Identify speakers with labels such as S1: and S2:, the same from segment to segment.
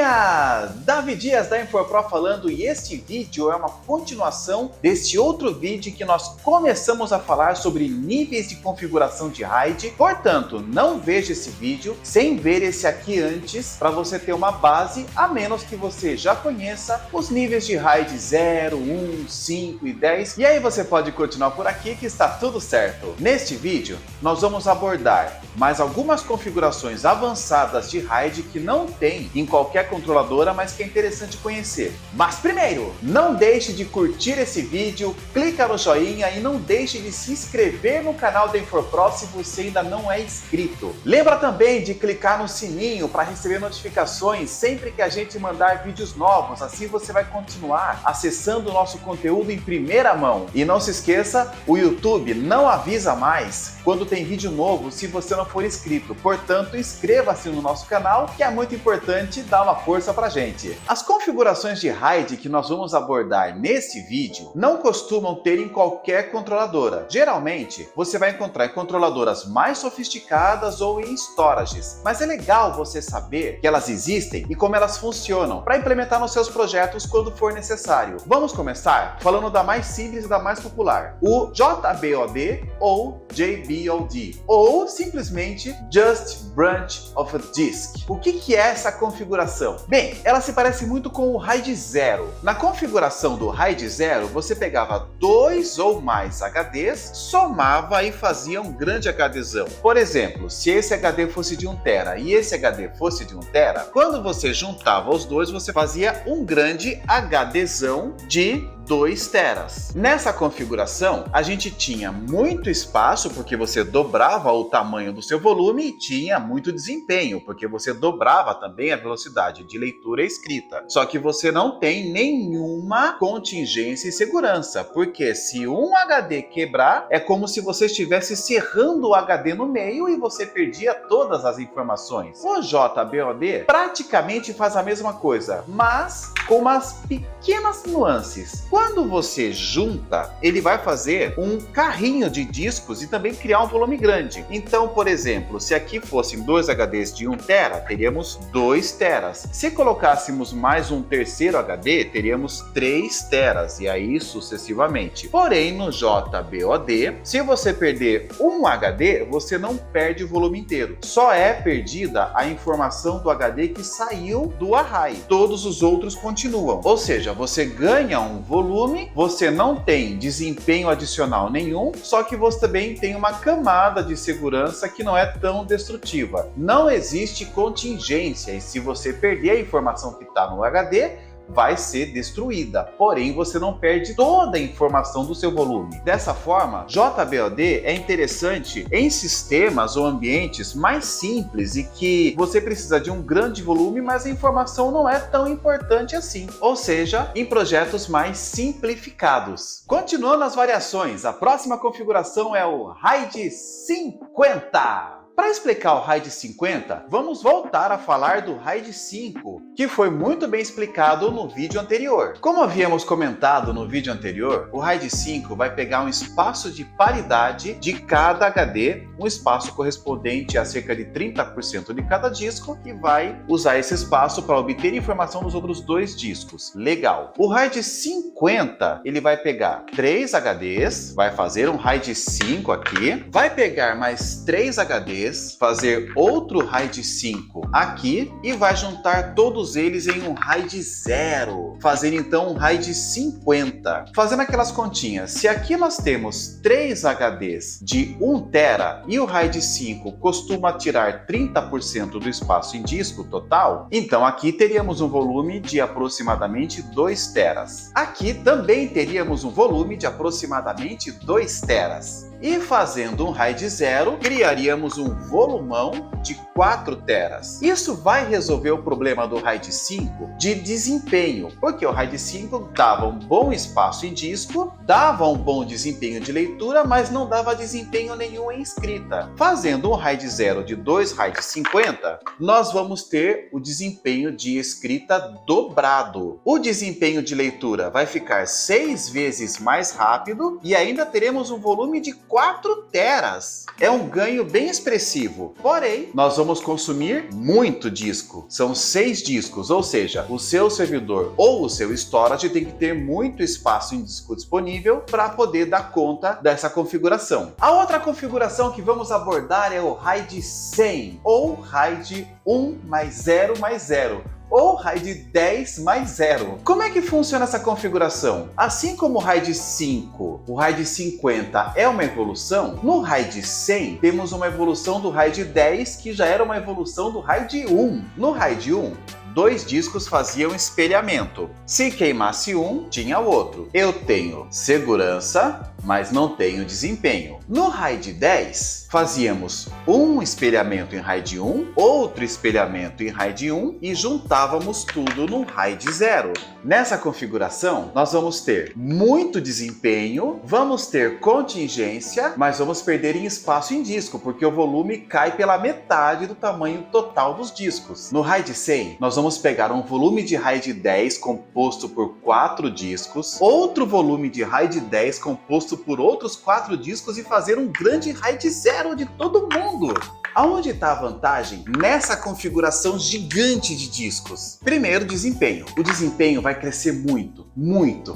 S1: Galerinha! Davi Dias da InfoPro falando, e este vídeo é uma continuação deste outro vídeo que nós começamos a falar sobre níveis de configuração de RAID. Portanto, não veja esse vídeo sem ver esse aqui antes, para você ter uma base, a menos que você já conheça os níveis de RAID 0, 1, 5 e 10. E aí você pode continuar por aqui que está tudo certo. Neste vídeo, nós vamos abordar mais algumas configurações avançadas de RAID que não tem em qualquer controladora, mas que é interessante conhecer. Mas primeiro, não deixe de curtir esse vídeo, clica no joinha e não deixe de se inscrever no canal da InfoPro se você ainda não é inscrito. Lembra também de clicar no sininho para receber notificações sempre que a gente mandar vídeos novos, assim você vai continuar acessando o nosso conteúdo em primeira mão. E não se esqueça, o YouTube não avisa mais quando tem vídeo novo se você não for inscrito. Portanto, inscreva-se no nosso canal, que é muito importante dar uma força pra gente. As configurações de RAID que nós vamos abordar nesse vídeo não costumam ter em qualquer controladora. Geralmente, você vai encontrar em controladoras mais sofisticadas ou em storages. Mas é legal você saber que elas existem e como elas funcionam para implementar nos seus projetos quando for necessário. Vamos começar falando da mais simples e da mais popular, o JBOD ou JBOD, ou simplesmente Just Branch of a Disk. O que é essa configuração? Bem, ela se parece muito com o RAID 0. Na configuração do RAID 0, você pegava dois ou mais HDs, somava e fazia um grande HDzão. Por exemplo, se esse HD fosse de 1 TB e esse HD fosse de 1 TB, quando você juntava os dois, você fazia um grande HDzão de 2 teras. Nessa configuração, a gente tinha muito espaço, porque você dobrava o tamanho do seu volume, e tinha muito desempenho, porque você dobrava também a velocidade de leitura e escrita. Só que você não tem nenhuma contingência e segurança, porque se um HD quebrar, é como se você estivesse serrando o HD no meio e você perdia todas as informações. O JBOD praticamente faz a mesma coisa, mas com umas pequenas nuances. Quando você junta, ele vai fazer um carrinho de discos e também criar um volume grande. Então, por exemplo, se aqui fossem dois HDs de 1 TB, teríamos 2 teras. Se colocássemos mais um terceiro HD, teríamos 3 teras e aí sucessivamente. Porém, no JBOD, se você perder um HD, você não perde o volume inteiro. Só é perdida a informação do HD que saiu do array. Todos os outros continuam. Ou seja, você ganha um volume, você não tem desempenho adicional nenhum, só que você também tem uma camada de segurança que não é tão destrutiva. Não existe contingência e se você perder a informação que está no HD, vai ser destruída, porém você não perde toda a informação do seu volume. Dessa forma, JBOD é interessante em sistemas ou ambientes mais simples e que você precisa de um grande volume, mas a informação não é tão importante assim, ou seja, em projetos mais simplificados. Continuando as variações, a próxima configuração é o RAID 50. Para explicar o RAID 50, vamos voltar a falar do RAID 5, que foi muito bem explicado no vídeo anterior. Como havíamos comentado no vídeo anterior, o RAID 5 vai pegar um espaço de paridade de cada HD, um espaço correspondente a cerca de 30% de cada disco, e vai usar esse espaço para obter informação dos outros dois discos. Legal! O RAID 50, ele vai pegar 3 HDs, vai fazer um RAID 5 aqui, vai pegar mais 3 HDs, fazer outro RAID 5 aqui e vai juntar todos eles em um RAID 0, fazer então um RAID 50. Fazendo aquelas continhas, se aqui nós temos 3 HDs de 1 TB e o RAID 5 costuma tirar 30% do espaço em disco total, então aqui teríamos um volume de aproximadamente 2 teras. Aqui também teríamos um volume de aproximadamente 2 teras. E fazendo um RAID 0, criaríamos um volumão de 4 teras. Isso vai resolver o problema do RAID 5 de desempenho, porque o RAID 5 dava um bom espaço em disco, dava um bom desempenho de leitura, mas não dava desempenho nenhum em escrita. Fazendo um RAID 0 de 2 RAID 50, nós vamos ter o desempenho de escrita dobrado. O desempenho de leitura vai ficar 6 vezes mais rápido e ainda teremos um volume de 4 teras. É um ganho bem expressivo. Porém, nós vamos consumir muito disco. São 6 discos, ou seja, o seu servidor ou o seu storage tem que ter muito espaço em disco disponível para poder dar conta dessa configuração. A outra configuração que vamos abordar é o RAID 100 ou RAID 1 mais 0 mais 0. Ou RAID 10 mais 0. Como é que funciona essa configuração? Assim como o RAID 5, o RAID 50 é uma evolução, no RAID 100 temos uma evolução do RAID 10 que já era uma evolução do RAID 1. No RAID 1, 2 discos faziam espelhamento. Se queimasse um, tinha outro. Eu tenho segurança, mas não tenho desempenho. No RAID 10, fazíamos um espelhamento em RAID 1, outro espelhamento em RAID 1 e juntávamos tudo no RAID 0. Nessa configuração, nós vamos ter muito desempenho, vamos ter contingência, mas vamos perder em espaço em disco, porque o volume cai pela metade do tamanho total dos discos. No RAID 100, nós vamos pegar um volume de RAID 10 composto por 4 discos, outro volume de RAID 10 composto por outros 4 discos e fazer um grande RAID 0 de todo mundo. Aonde está a vantagem nessa configuração gigante de discos? Primeiro, desempenho. O desempenho vai crescer muito,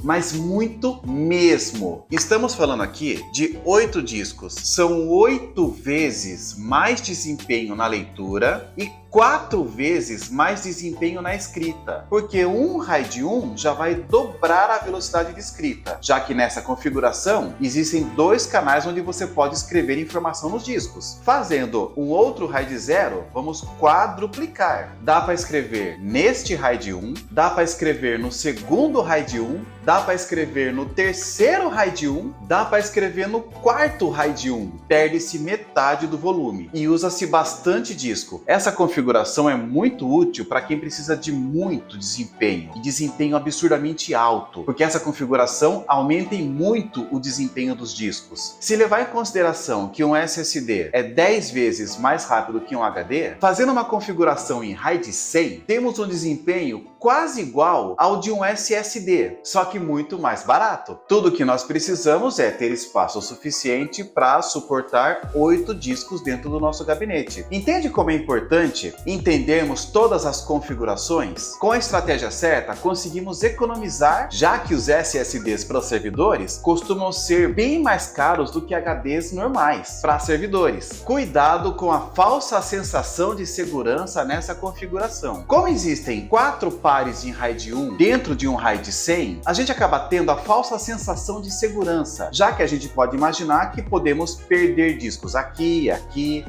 S1: mas muito mesmo. Estamos falando aqui de 8 discos. São 8 vezes mais desempenho na leitura e 4 vezes mais desempenho na escrita, porque um RAID 1 já vai dobrar a velocidade de escrita, já que nessa configuração existem 2 canais onde você pode escrever informação nos discos. Fazendo um outro RAID 0, vamos quadruplicar. Dá para escrever neste RAID 1, dá para escrever no segundo RAID 1, dá para escrever no terceiro RAID 1, dá para escrever no quarto RAID 1. Perde-se metade do volume e usa-se bastante disco. Essa configuração é muito útil para quem precisa de muito desempenho e desempenho absurdamente alto, porque essa configuração aumenta em muito o desempenho dos discos. Se levar em consideração que um SSD é 10 vezes mais rápido que um HD, fazendo uma configuração em RAID 100, temos um desempenho quase igual ao de um SSD, só que muito mais barato. Tudo que nós precisamos é ter espaço suficiente para suportar 8 discos dentro do nosso gabinete. Entende como é importante entendermos todas as configurações? Com a estratégia certa, conseguimos economizar, já que os SSDs para os servidores costumam ser bem mais caros do que HDs normais para servidores. Cuidado com a falsa sensação de segurança nessa configuração. Como existem 4 pares em RAID 1 dentro de um RAID 100, a gente acaba tendo a falsa sensação de segurança, já que a gente pode imaginar que podemos perder discos aqui,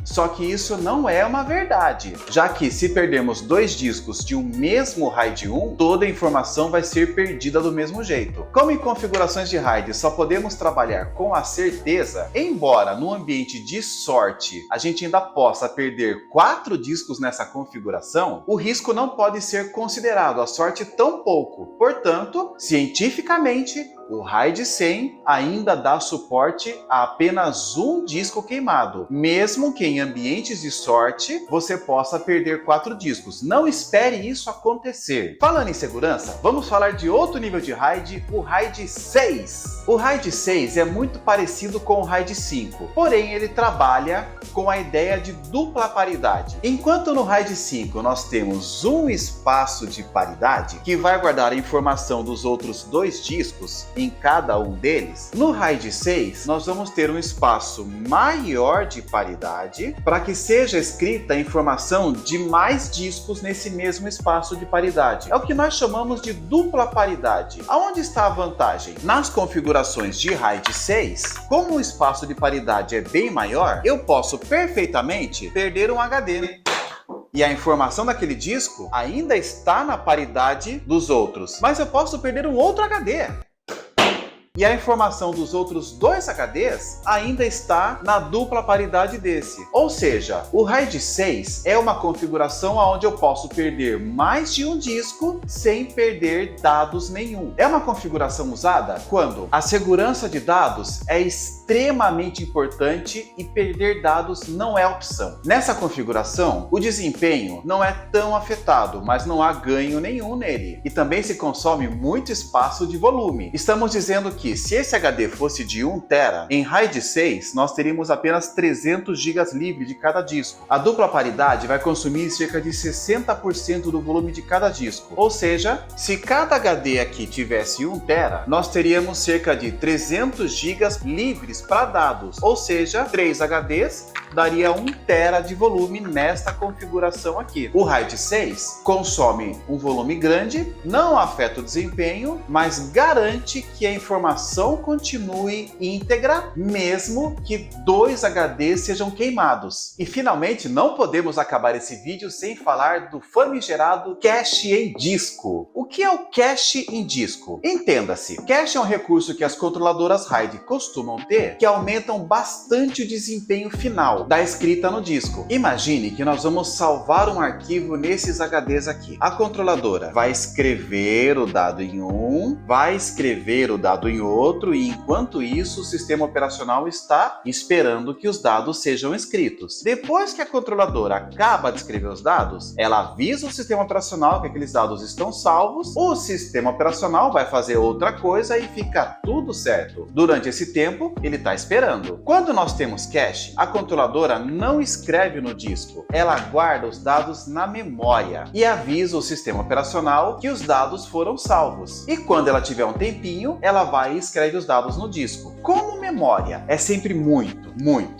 S1: só que isso não é uma verdade, já que se perdermos 2 discos de um mesmo RAID 1, toda a informação vai ser perdida do mesmo jeito. Como em configurações de RAID só podemos trabalhar com a certeza, embora no ambiente de sorte a gente ainda possa perder 4 discos nessa configuração, o risco não pode ser considerado, a sorte tão pouco. Portanto, cientificamente, o RAID 100 ainda dá suporte a apenas um disco queimado, mesmo que em ambientes de sorte você possa perder 4 discos. Não espere isso acontecer. Falando em segurança, vamos falar de outro nível de RAID, o RAID 6. O RAID 6 é muito parecido com o RAID 5, porém ele trabalha com a ideia de dupla paridade. Enquanto no RAID 5 nós temos um espaço de paridade que vai guardar a informação dos outros 2 discos em cada um deles, no RAID 6 nós vamos ter um espaço maior de paridade para que seja escrita a informação de mais discos nesse mesmo espaço de paridade. É o que nós chamamos de dupla paridade. Aonde está a vantagem? Nas configurações de RAID 6, como o espaço de paridade é bem maior, eu posso perfeitamente perder um HD. E a informação daquele disco ainda está na paridade dos outros, mas eu posso perder um outro HD. E a informação dos outros 2 HDs ainda está na dupla paridade desse. Ou seja, o RAID 6 é uma configuração onde eu posso perder mais de um disco sem perder dados nenhum. É uma configuração usada quando a segurança de dados é extremamente importante e perder dados não é opção. Nessa configuração, o desempenho não é tão afetado, mas não há ganho nenhum nele. E também se consome muito espaço de volume. Estamos dizendo que que se esse HD fosse de 1 TB, em RAID 6 nós teríamos apenas 300 GB livre de cada disco. A dupla paridade vai consumir cerca de 60% do volume de cada disco. Ou seja, se cada HD aqui tivesse 1 TB, nós teríamos cerca de 300 GB livres para dados. Ou seja, 3 HDs daria 1 TB de volume nesta configuração aqui. O RAID 6 consome um volume grande, não afeta o desempenho, mas garante que a informação continue íntegra, mesmo que 2 HDs sejam queimados. E finalmente, não podemos acabar esse vídeo sem falar do famigerado cache em disco. O que é o cache em disco? Entenda-se, cache é um recurso que as controladoras RAID costumam ter, que aumentam bastante o desempenho final da escrita no disco. Imagine que nós vamos salvar um arquivo nesses HDs aqui. A controladora vai escrever o dado em um, vai escrever o dado em outro, e enquanto isso o sistema operacional está esperando que os dados sejam escritos. Depois que a controladora acaba de escrever os dados, ela avisa o sistema operacional que aqueles dados estão salvos, o sistema operacional vai fazer outra coisa e fica tudo certo. Durante esse tempo, ele está esperando. Quando nós temos cache, a controladora não escreve no disco, ela guarda os dados na memória e avisa o sistema operacional que os dados foram salvos. E quando ela tiver um tempinho, ela vai e escreve os dados no disco. Como memória é sempre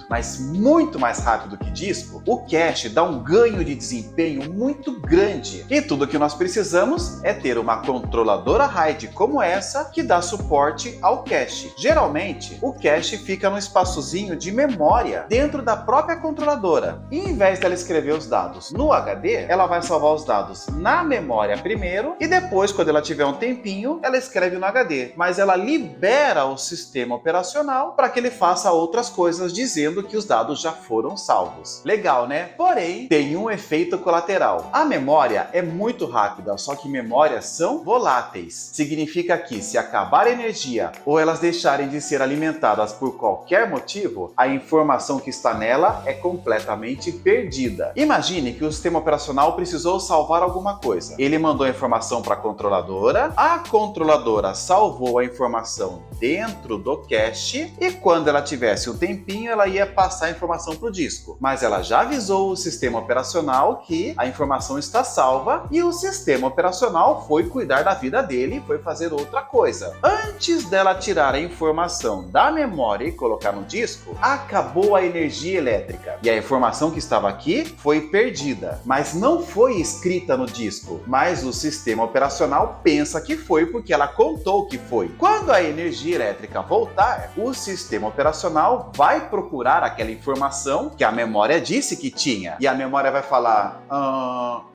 S1: mas muito mais rápido que disco, o cache dá um ganho de desempenho muito grande. E tudo que nós precisamos é ter uma controladora RAID como essa que dá suporte ao cache. Geralmente, o cache fica no espaçozinho de memória dentro da própria controladora. E em vez dela escrever os dados no HD, ela vai salvar os dados na memória primeiro e depois, quando ela tiver um tempinho, ela escreve no HD. Mas ela libera o sistema operacional para que ele faça outras coisas dizendo que os dados já foram salvos. Legal, né? Porém, tem um efeito colateral. A memória é muito rápida, só que memórias são voláteis. Significa que se acabar a energia ou elas deixarem de ser alimentadas por qualquer motivo, a informação que está nela é completamente perdida. Imagine que o sistema operacional precisou salvar alguma coisa. Ele mandou a informação para a controladora salvou a informação dentro do cache e quando ela tivesse um tempinho, ela ia passar a informação para o disco. Mas ela já avisou o sistema operacional que a informação está salva e o sistema operacional foi cuidar da vida dele e foi fazer outra coisa. Antes dela tirar a informação da memória e colocar no disco, acabou a energia elétrica e a informação que estava aqui foi perdida, mas não foi escrita no disco, mas o sistema operacional pensa que foi porque ela contou que foi. Quando a energia elétrica voltar, o sistema operacional vai procurar aquela informação que a memória disse que tinha e a memória vai falar: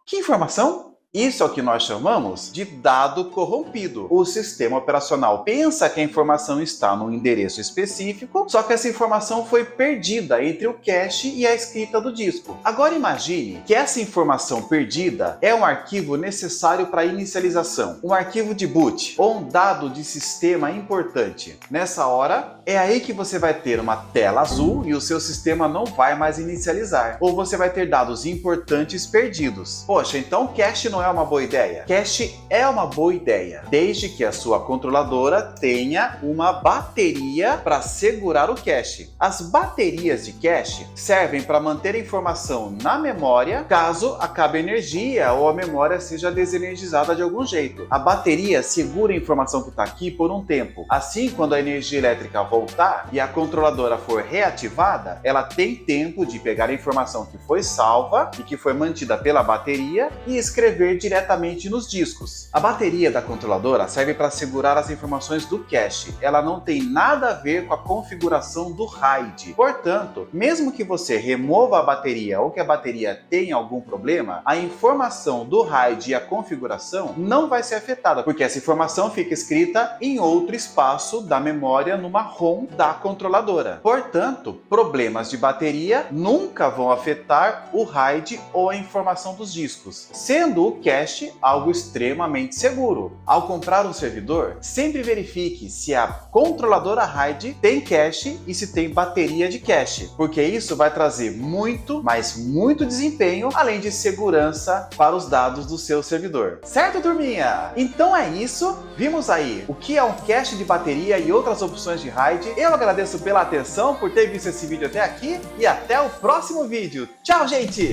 S1: que informação? Isso é o que nós chamamos de dado corrompido. O sistema operacional pensa que a informação está num endereço específico, só que essa informação foi perdida entre o cache e a escrita do disco. Agora imagine que essa informação perdida é um arquivo necessário para inicialização, um arquivo de boot ou um dado de sistema importante. Nessa hora, é aí que você vai ter uma tela azul e o seu sistema não vai mais inicializar, ou você vai ter dados importantes perdidos. Poxa, então cache não é uma boa ideia? Cache é uma boa ideia, desde que a sua controladora tenha uma bateria para segurar o cache. As baterias de cache servem para manter a informação na memória caso acabe a energia ou a memória seja desenergizada de algum jeito. A bateria segura a informação que está aqui por um tempo. Assim, quando a energia elétrica voltar e a controladora for reativada, ela tem tempo de pegar a informação que foi salva e que foi mantida pela bateria e escrever diretamente nos discos. A bateria da controladora serve para segurar as informações do cache. Ela não tem nada a ver com a configuração do RAID. Portanto, mesmo que você remova a bateria ou que a bateria tenha algum problema, a informação do RAID e a configuração não vai ser afetada, porque essa informação fica escrita em outro espaço da memória numa ROM da controladora. Portanto, problemas de bateria nunca vão afetar o RAID ou a informação dos discos, sendo o cache algo extremamente seguro. Ao comprar um servidor, sempre verifique se a controladora RAID tem cache e se tem bateria de cache, porque isso vai trazer muito, mas muito desempenho, além de segurança para os dados do seu servidor. Certo, turminha? Então é isso. Vimos aí o que é um cache de bateria e outras opções de RAID. Eu agradeço pela atenção, por ter visto esse vídeo até aqui e até o próximo vídeo. Tchau, gente!